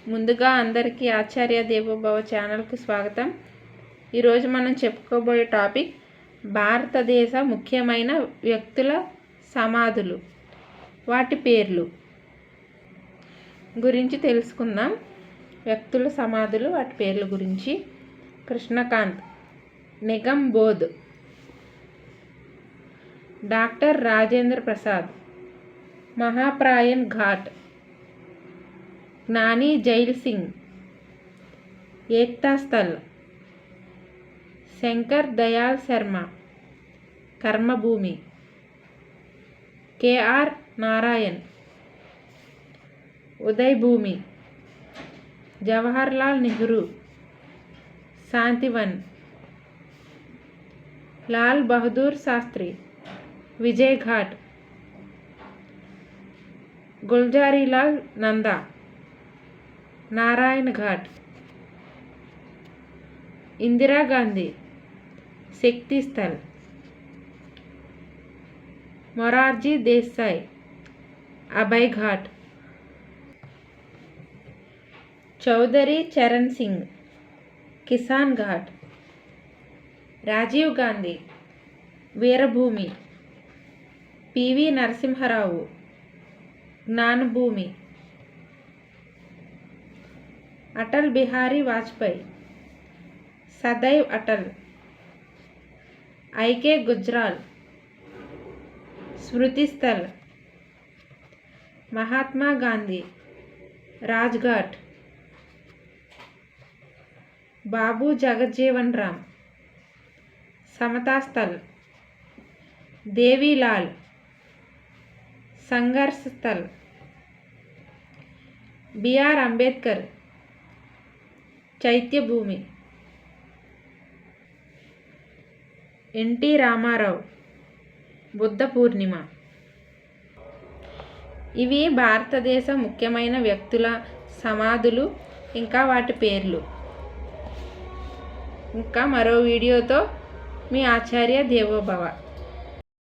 ముందుగా అందరికీ ఆచార్య దేవోభవ ఛానల్కు స్వాగతం. ఈరోజు మనం చెప్పుకోబోయే టాపిక్ భారతదేశ ముఖ్యమైన వ్యక్తుల సమాధులు, వాటి పేర్లు గురించి తెలుసుకుందాం. వ్యక్తుల సమాధులు, వాటి పేర్ల గురించి. కృష్ణకాంత్, నిగమ్ బోధ్, డాక్టర్ రాజేంద్ర ప్రసాద్, మహాప్రాయన్ ఘాట్, జ్ఞాని జైల్ సింగ్, ఏక్తా స్థల్, శంకర్ దయాల్ శర్మ, కర్మభూమి, కేఆర్ నారాయణ్, ఉదయ్ భూమి, జవహర్లాల్ నెహ్రూ, శాంతివన్, లాల్ బహదూర్ శాస్త్రి, విజయ్ ఘాట్, గుల్జారీలాల్ నందా, నారాయణ ఘాట్, ఇందిరాగాంధీ, శక్తి స్థల్, మొరార్జీ దేశాయ్, అభయ్ ఘాట్, చౌదరి చరణ్ సింగ్, కిసాన్ ఘాట్, రాజీవ్ గాంధీ, వీరభూమి, పివి నరసింహారావు, జ్ఞానభూమి, అటల్ బిహారీ వాజ్పేయి, సదైవ్ అటల్, ఐకే గుజ్రాల్, స్మృతి స్థల్, మహాత్మా గాంధీ, రాజ్ఘాట్, బాబు జగజ్జీవన్ రామ్, సమతా స్థల్, దేవీలాల్, సంఘర్ష్ స్థల్, బిఆర్ అంబేద్కర్, చైత్యభూమి, ఎన్టీ రామారావు, బుద్ధ పూర్ణిమ. ఇవి భారతదేశ ముఖ్యమైన వ్యక్తుల సమాధులు, ఇంకా వాటి పేర్లు. ఇంకా మరో వీడియోతో మీ ఆచార్య దేవోభవ.